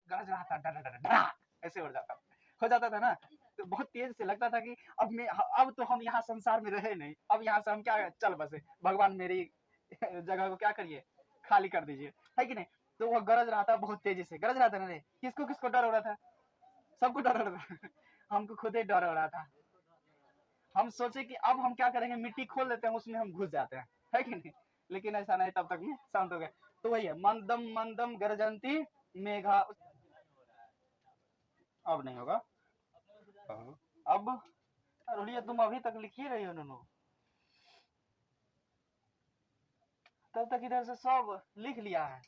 गरज रहा था, ऐसे हो जाता था ना। तो बहुत तेज से लगता था कि अब तो हम यहाँ संसार में रहे नहीं, अब यहाँ से हम क्या चल बसे, भगवान मेरी जगह को क्या करिए, खाली कर दीजिए, है कि नहीं। तो वो गरज रहा था, बहुत तेजी से गरज रहा था ना। किसको किसको डर हो रहा था? सबको डर हो रहा था। हमको खुद ही डर हो रहा था। हम सोचे कि अब हम क्या करेंगे, मिट्टी खोल देते हैं, उसमें हम घुस जाते हैं, है कि नहीं। लेकिन ऐसा नहीं, तब तक में शांत हो गए। तो वही है, मंदम मंदम गरजंती मेघा। अब नहीं होगा। अब रोलिया, तुम अभी तक लिख ही रही हो नूनू, तब तक इधर से सब लिख लिया है।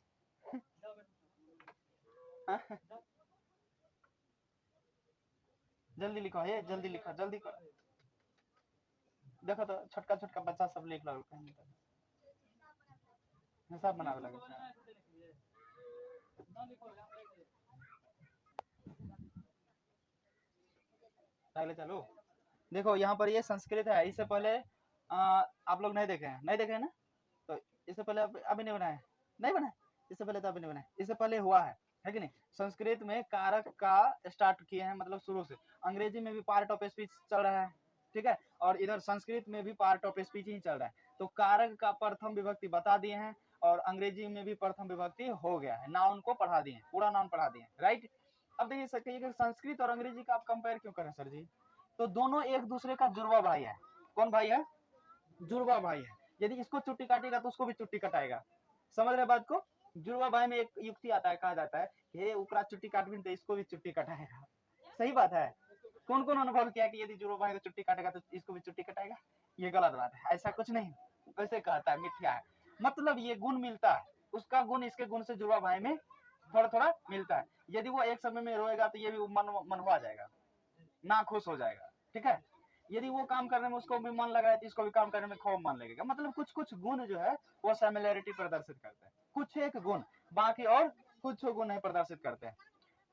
जल्दी लिखो, ये जल्दी लिखो, जल्दी करो। देखो तो छोटका छोटका बच्चा सब लिख लो, सब बनावे लगे। पहले चलो, देखो यहाँ पर ये संस्कृत है, इससे पहले आप लोग नहीं देखे हैं, नहीं देखे हैं ना। तो इससे पहले अभी नहीं बनाए, नहीं बनाए, इससे पहले तो अभी नहीं बनाए, इससे पहले हुआ है कि नहीं। संस्कृत में कारक का स्टार्ट किए हैं, मतलब शुरू से। अंग्रेजी में भी पार्ट ऑफ स्पीच चल रहा है, ठीक है, और इधर संस्कृत में भी पार्ट ऑफ स्पीच ही चल रहा है। तो कारक का प्रथम विभक्ति बता दिए हैं, और अंग्रेजी में भी प्रथम विभक्ति हो गया है, नाउन को पढ़ा दिए, पूरा नाउन पढ़ा दिए, राइट। अब देखिए सर, कहिए संस्कृत और अंग्रेजी का आप कंपेयर क्यों करें सर जी? तो दोनों एक दूसरे का जुड़वा भाई है। कौन भाई है? जुड़वा भाई है। यदि इसको चुट्टी काटेगा तो उसको भी चुट्टी कटाएगा, समझ रहे बात को। जुड़वा भाई में एक युक्ति आता है, कहा जाता है हे ऊपरा चुट्टी काट भी तो इसको भी चुट्टी कटाएगा। सही बात है। कौन कौन अनुभव किया कि यदि जुड़वा भाई को चुट्टी काटेगा तो इसको भी चुट्टी कटाएगा? ये गलत बात है, ऐसा कुछ नहीं। वैसे कहता है, मिथ्या है। मतलब ये गुण मिलता है, उसका गुण इसके गुण से जुड़वा भाई में थोड़ा थोड़ा मिलता है। यदि वो एक समय में रोएगा तो ये भी मनवा जाएगा, ना खुश हो जाएगा, ठीक है। यदि वो काम करने में उसको भी मन लगा है तो इसको भी काम करने में खूब मन लगेगा। मतलब कुछ कुछ गुण जो है वो सिमिलैरिटी प्रदर्शित करते हैं, कुछ एक गुण, बाकी और कुछ गुण नहीं प्रदर्शित करते हैं।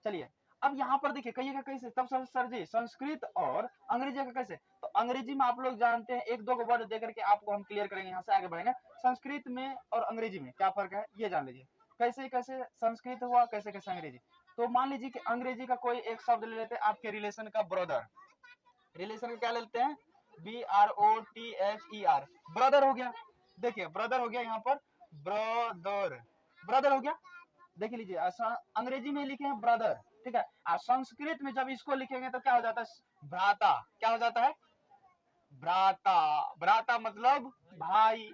चलिए, अब यहाँ पर देखिए, कहिएगा कैसे तब सर जी, संस्कृत और अंग्रेजी का कैसे। तो अंग्रेजी में आप लोग जानते हैं, एक दो वर्ड देकर के आपको हम क्लियर करेंगे, यहाँ से आगे बढ़ेंगे। संस्कृत में और अंग्रेजी में क्या फर्क है ये जान लीजिए, कैसे कैसे संस्कृत हुआ, कैसे कैसे अंग्रेजी। तो मान लीजिए कि अंग्रेजी का कोई एक शब्द ले लेते हैं, आपके रिलेशन का ब्रदर, रिलेशन का क्या लेते हैं, BROTHER, ब्रदर हो गया। देखिए ब्रदर हो गया, यहाँ पर ब्रदर, ब्रदर हो गया। देख लीजिए, अंग्रेजी में लिखे हैं ब्रदर, ठीक है। और संस्कृत में जब इसको लिखेंगे तो क्या हो जाता है, भ्राता। क्या हो जाता है, भ्राता। भ्राता मतलब भाई।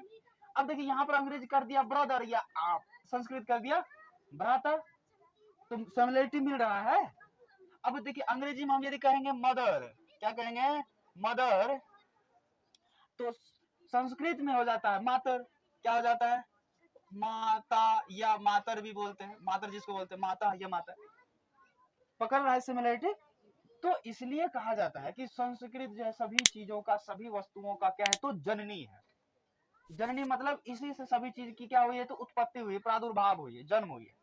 अब देखिए यहाँ पर अंग्रेजी कर दिया ब्रदर, या आप संस्कृत कर दिया भ्राता, तो सिमिलरिटी मिल रहा है। अब देखिए अंग्रेजी में हम यदि कहेंगे मदर, क्या कहेंगे, मदर, तो संस्कृत में हो जाता है मातर। क्या हो जाता है, माता, या मातर भी बोलते हैं, मातर जिसको बोलते हैं माता या माता। पकड़ रहा है सिमिलरिटी। तो इसलिए कहा जाता है कि संस्कृत जो है सभी चीजों का, सभी वस्तुओं का क्या है, तो जननी है। जननी मतलब इसी से सभी चीज की क्या हुई है, तो उत्पत्ति हुई है, प्रादुर्भाव हुई है, जन्म हुई है।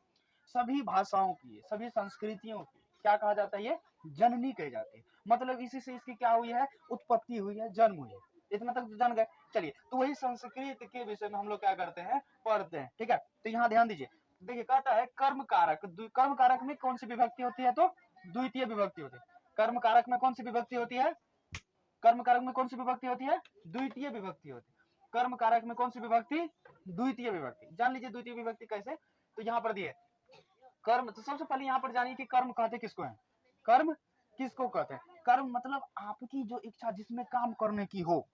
सभी भाषाओं की, सभी संस्कृतियों की क्या कहा जाता है, ये जननी कही जाती है। मतलब इसी से इसकी क्या हुई है, उत्पत्ति हुई है, जन्म हुई है। इतना तक तो जान गए। चलिए, तो वही संस्कृत के विषय में हम लोग क्या करते हैं, पढ़ते हैं, ठीक है। तो यहाँ ध्यान दीजिए, देखिए कहता है कर्म कारक। कर्म कारक में कौन सी विभक्ति होती है, तो द्वितीय विभक्ति होती है। कर्म कारक में कौन सी विभक्ति होती है, कर्म कारक में कौन सी विभक्ति होती है, द्वितीय विभक्ति होती है। कर्म कारक में कौन सी विभक्ति, द्वितीय विभक्ति। जान लीजिए द्वितीय विभक्ति कैसे, तो यहाँ पर दिए कर्म। तो सबसे पहले यहाँ पर जानिए कि कर्म कहते किसको है, कर्म किसको कहते हैं। कर्म मतलब आपकी जो इच्छा, जिसमें काम करने की हो।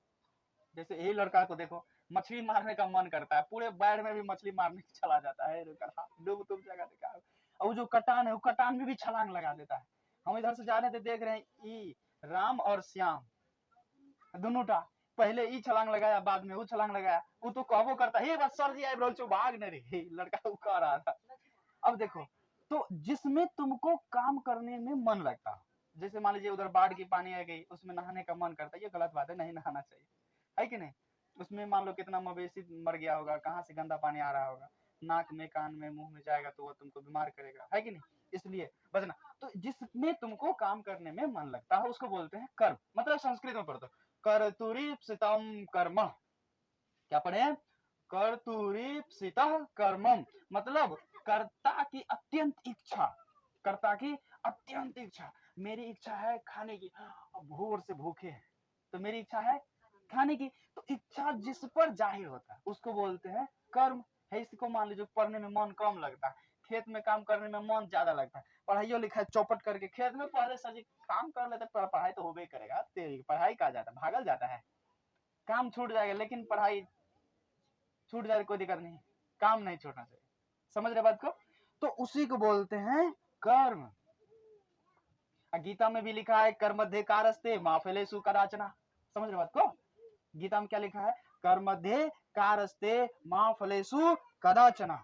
जैसे यही लड़का को देखो, मछली मारने का मन करता है, पूरे बैर में भी मछली मारने चला जाता है, डूब तुम जगह देखा। और जो कटान है, वो कटान में भी छलांग लगा देता है। हम इधर से जा रहे थे, देख रहे हैं ई राम और श्याम दोनों पहले ई छलांग लगाया, बाद में वो छलांग लगाया। वो तो कहबो करता है बस सर जी आई बोल चो भाग नहीं रही, लड़का वो कह रहा था। अब देखो, तो जिसमें तुमको काम करने में मन लगता है, जैसे मान लीजिए उधर बाढ़ की पानी आ गई, उसमें नहाने का मन करता है, ये गलत बात है, नहीं नहाना चाहिए, है कि नहीं। उसमें मान लो कितना मवेशी मर गया होगा, कहाँ से गंदा पानी आ रहा होगा, नाक में, कान में, मुंह में जाएगा तो वो तुमको बीमार करेगा, है कि नहीं। इसलिए बचना। तो जिसमें तुमको काम करने में मन लगता है उसको बोलते हैं कर्म। मतलब संस्कृत में पढ़ते, कर्तुरीप्सितम कर्म। क्या पढ़े, कर्तुरीप्सितः कर्मम, मतलब कर्ता की अत्यंत इच्छा, कर्ता की अत्यंत इच्छा, मेरी इच्छा है खाने की, भोर से भूखे हैं तो मेरी इच्छा है खाने की, तो इच्छा जिस पर जाहिर होता है उसको बोलते हैं कर्म है। इसको मान लीजिए पढ़ने में मन कम लगता है, खेत में काम करने में मन ज्यादा लगता है, पढ़ाइयो लिखाई चौपट करके खेत में पहले सर जी काम कर लेते, पढ़ाई तो होबे करेगा, तेरी पढ़ाई कहा जाता है, भागल जाता है, काम छूट जाएगा लेकिन पढ़ाई छूट जाए कोई दिक्कत नहीं, काम नहीं छोड़ना चाहिए, समझ रहे बात को। तो उसी को बोलते हैं कर्म। गीता में भी लिखा है कर्मध्य कारस्ते माँ फलेषु कदाचन, समझ रहे बात को। गीता में क्या लिखा है, कर्मध्य कारस्ते माँ फलेषु कदाचन,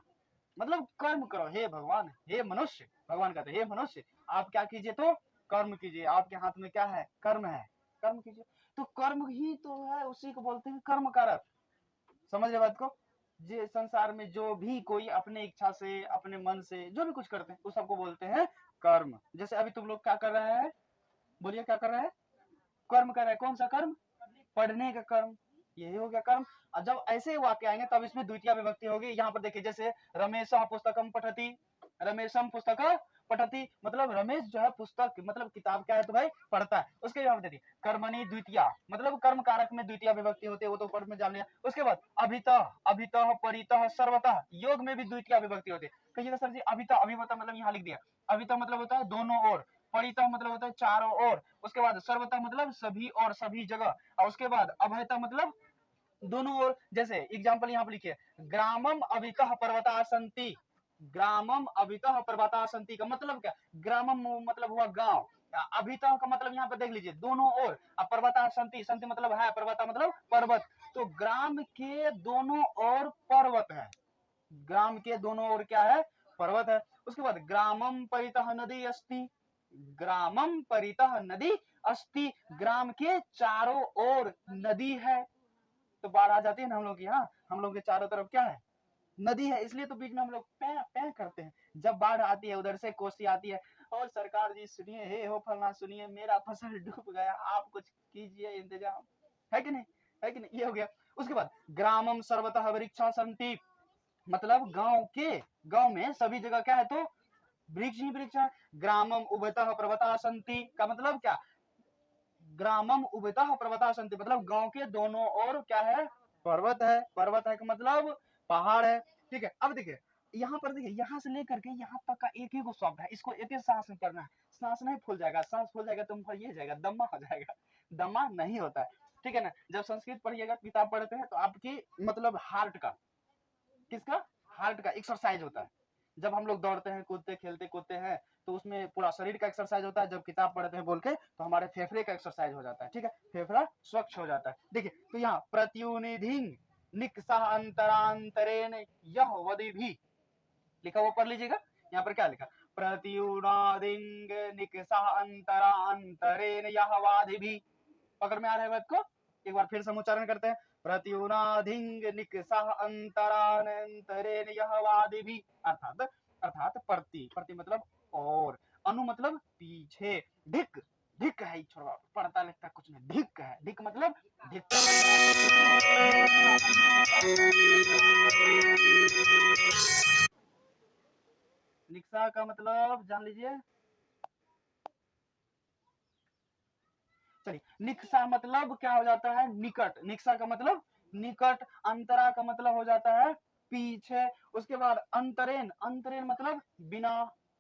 मतलब कर्म करो हे भगवान, हे मनुष्य, भगवान कहते हे मनुष्य आप क्या कीजिए तो कर्म कीजिए, आपके हाथ में क्या है, कर्म है, कर्म कीजिए। तो कर्म ही तो है, उसी को बोलते हैं कर्म कारक, समझ रहे बात को। जे संसार में जो भी कोई अपने इच्छा से अपने मन से जो भी कुछ करते हैं उस सबको बोलते हैं कर्म। जैसे अभी तुम लोग क्या कर रहे हैं, बोलिए क्या कर रहे हैं, कर्म कर रहे हैं, कौन सा कर्म, पढ़ने का कर्म, यही हो गया कर्म। और जब ऐसे वाक्य आएंगे तब इसमें द्वितीय विभक्ति होगी। यहाँ पर देखिए जैसे रमेशः पुस्तकम पठति, रमेशम पुस्तक पठति, मतलब रमेश जो है पुस्तक मतलब किताब क्या है तो भाई पढ़ता है। उसके बाद देखिए कर्मणि द्वितीया, मतलब कर्म कारक में द्वितीय विभक्ति होती है, वो तो ऊपर में जान लिया। उसके बाद अभितः, अभितः परितः सर्वतः, योग में भी द्वितीय विभक्ति होती है। कहिएगा सर जी अभितः, अभिमतः मतलब यहाँ लिख दिया, अभितः मतलब होता है दोनों ओर, परितः मतलब होता है चारों ओर, उसके बाद सर्वतः मतलब सभी और सभी जगह, और उसके बाद अभयतः मतलब दोनों ओर। जैसे एग्जांपल यहाँ पे लिखिए ग्रामम अभितः पर्वता सन्ति, ग्रामम अभितः पर्वता सन्ति का मतलब क्या, ग्रामम मतलब हुआ गांव, अभितः का मतलब यहाँ पे देख लीजिए दोनों ओर, अब पर्वता सन्ति, सन्ति मतलब है, पर्वता मतलब पर्वत, तो ग्राम के दोनों ओर पर्वत है, ग्राम के दोनों ओर क्या है, पर्वत है। उसके बाद ग्रामम परितः नदी अस्ति, ग्रामम परितः नदी अस्ति, ग्राम के चारों ओर नदी है। तो बाढ़ आ जाती है ना हम लोग यहाँ, हम लोग के चारों तरफ क्या है, नदी है, इसलिए तो बीच में हम लोग पै पै करते हैं जब बाढ़ आती है, उधर से कोसी आती है, और सरकार जी सुनिए, हे हो फलना सुनिए, मेरा फसल डूब गया, आप कुछ कीजिए इंतजाम, है कि नहीं, है कि नहीं, ये हो गया। उसके बाद ग्रामम सर्वतः वृक्षा सन्ति, मतलब गांव में सभी जगह क्या है तो वृक्ष ही वृक्ष है। ग्रामम उभयतः पर्वता सन्ति का मतलब क्या, ग्रामम उभयतः पर्वता सन्ति मतलब गांव के दोनों ओर क्या है, पर्वत है, पर्वत है का मतलब पहाड़ है। ठीक है, अब देखिए यहाँ पर देखिए यहाँ से लेकर के यहाँ तक का एक ही शब्द है, इसको एक ही सांस में करना है, सांस नहीं फूल जाएगा, सांस फूल जाएगा तो ये जाएगा दम्मा हो जाएगा, दम्मा नहीं होता है, ठीक है ना। जब संस्कृत पढ़िएगा किताब पढ़ते हैं तो आपकी मतलब हार्ट का, किसका, हार्ट का एक्सरसाइज होता है। जब हम लोग दौड़ते हैं कूदते खेलते कूदते हैं तो उसमें पूरा शरीर का एक्सरसाइज होता है, जब किताब पढ़ते हैं बोल के तो हमारे फेफड़े का एक्सरसाइज हो जाता है, ठीक है, फेफड़ा स्वच्छ हो जाता है। देखिए तो यहाँ प्रत्युनिधि निकषः अंतरांतरेण यह वदि भी लिखा, वो पढ़ लीजिएगा। यहाँ पर क्या लिखा, प्रत्युनादिंग निकषः अंतरांतरेण यह वादि भी, पकड़ में आ रहा है बात को, एक बार फिर से उच्चारण करते हैं, प्रत्युनाधिंग निकषः अंतरानंतरेण यह वादि भी, अर्थात अर्थात प्रति, प्रति मतलब और, अनु मतलब पीछे, धिक, धिक है छोड़ा पढ़ता लिखता कुछ नहीं, धिक है, धिक मतलब धिक, निक्सा का मतलब जान लीजिए, चलिए निक्सा मतलब क्या हो जाता है, निकट, निक्सा का मतलब निकट, अंतरा का मतलब हो जाता है पीछे। उसके बाद अंतरेन, अंतरेन मतलब बिना,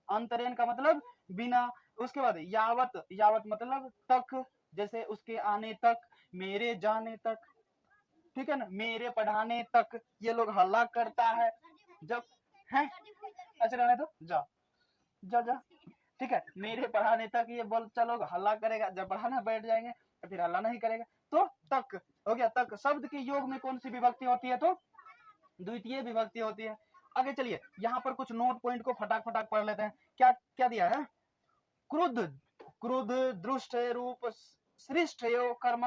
अंतरेन का मतलब बिना। उसके बाद यावत, यावत मतलब तक, जैसे उसके आने तक, मेरे जाने तक, ठीक है ना, मेरे पढ़ाने तक, ये लोग हल्ला करता है जब है, अच्छा रहने दो जा जा जा, ठीक है, मेरे पढ़ाने तक ये बच्चा लोग हल्ला करेगा, जब पढ़ाना बैठ जाएंगे तो फिर हल्ला नहीं करेगा। तो तक हो गया, तक शब्द के योग में कौन सी विभक्ति होती है तो द्वितीय विभक्ति होती है। आगे चलिए यहाँ पर कुछ नोट पॉइंट को फटाक फटाक पढ़ लेते हैं, क्या क्या दिया है, क्रुद्ध, क्रुद्ध दृष्ट रूप श्रेष्ठ कर्म,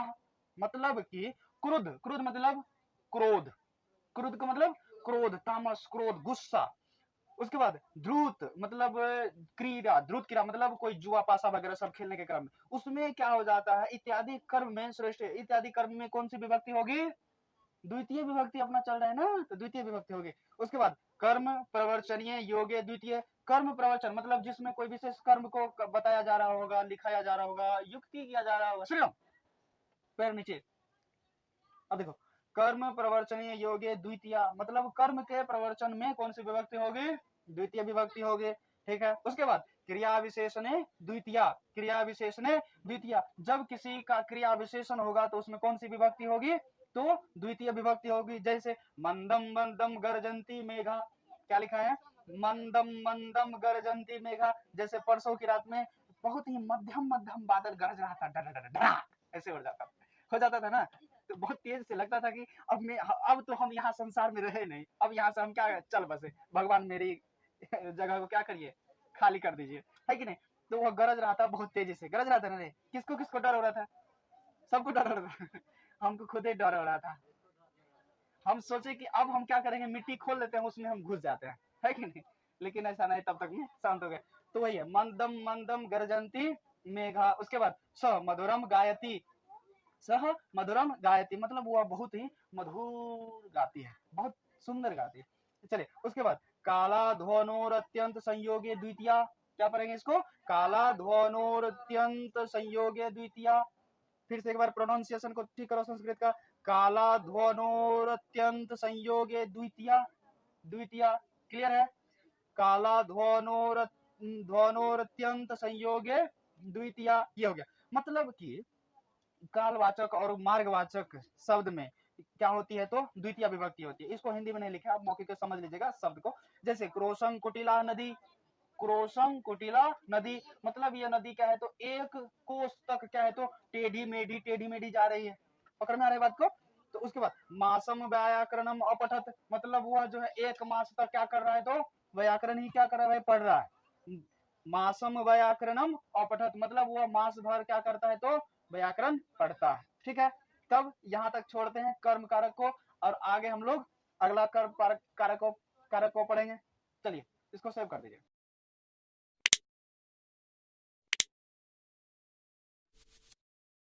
मतलब कि क्रुद्ध, क्रुद्ध मतलब क्रोध, क्रोध का मतलब क्रोध, तामस, क्रोध, गुस्सा। उसके बाद ध्रुत मतलब क्रीड़ा, ध्रुत क्रीड़ा मतलब कोई जुआ पासा वगैरह सब खेलने के क्रम में, उसमें क्या हो जाता है, इत्यादि कर्म में श्रेष्ठ, इत्यादि कर्म में कौन सी विभक्ति होगी, द्वितीय विभक्ति अपना चल रहा है ना, तो द्वितीय विभक्ति होगी। उसके बाद कर्म प्रवर्चनीय योग्य द्वितीय, कर्म प्रवचन मतलब जिसमें कोई विशेष कर्म को बताया जा रहा होगा, लिखाया जा रहा होगा, युक्ति किया जा रहा होगा। सुनो पैर नीचे, अब देखो कर्म प्रवर्चनीय योग्य द्वितीय मतलब कर्म के प्रवर्चन में कौन सी विभक्ति होगी, द्वितीय विभक्ति होगी। ठीक है, उसके बाद क्रिया विशेषण द्वितीय, क्रिया विशेषण द्वितीय, जब किसी का क्रिया विशेषण होगा तो उसमें कौन सी विभक्ति होगी, तो द्वितीय विभक्ति होगी। जैसे मंदम मंदम गर्जंती मेघा, क्या लिखा है, मंदम मंदम गर्जंती मेघा, जैसे परसों की रात में बहुत ही मध्यम मध्यम बादल गरज रहा था, ऐसे हो जाता था ना, तो बहुत तेज से लगता था कि अब तो हम यहाँ संसार में रहे नहीं, अब यहाँ से हम क्या चल बसे, भगवान मेरी जगह को क्या करिए, खाली कर दीजिए, है कि नहीं। तो वह गरज रहा था, बहुत तेजी से गरज रहा था ना, किसको किसको डर हो रहा था, सबको डर हो रहा था हमको खुद ही डर हो रहा था। हम सोचे कि अब हम क्या करेंगे, मिट्टी खोल लेते हैं, उसमें हम घुस जाते हैं, है कि नहीं, लेकिन ऐसा नहीं, तब तक में शांत हो गए। तो वही है मंदम मंदम गर्जंती मेघा। उसके बाद स मधुरम गायती, सह मधुरम गायती मतलब वह बहुत ही मधुर गाती है, बहुत सुंदर गाती है। चलिए उसके बाद काला ध्वनोर अत्यंत संयोगे द्वितीय, क्या पढ़ेंगे इसको, काला ध्वनोर अत्यंत संयोगे द्वितीय। फिर से एक बार प्रोनाउंसिएशन को ठीक करो संस्कृत का, काला ध्वनोर अत्यंत संयोगे द्वितीय, द्वितीय क्लियर है, काला ध्वनोर अत्यंत संयोगे द्वितीय, ये हो गया। मतलब कि कालवाचक और मार्गवाचक शब्द में क्या होती है, तो द्वितीय विभक्ति होती है। इसको हिंदी में नहीं लिखा, आप मौखिक को समझ लीजिएगा शब्द को। जैसे क्रोशं कुटिला नदी, क्रोशं कुटिला नदी मतलब ये नदी क्या है, तो एक कोस तक क्या है, तो टेढ़ी मेढ़ी जा रही है, पकड़ में आ रही बात को। तो उसके बाद मासम व्याकरणम अपठत मतलब वह जो है एक मास तक क्या कर रहा है, तो व्याकरण ही क्या कर रहा है, पढ़ रहा है। मासम व्याकरणम अपठत मतलब वह मास भर क्या करता है, तो व्याकरण पढ़ता है। ठीक है, तब यहाँ तक छोड़ते हैं कर्म कारक को, और आगे हम लोग अगला कर्म कारक को पढ़ेंगे। चलिए इसको सेव कर दीजिए।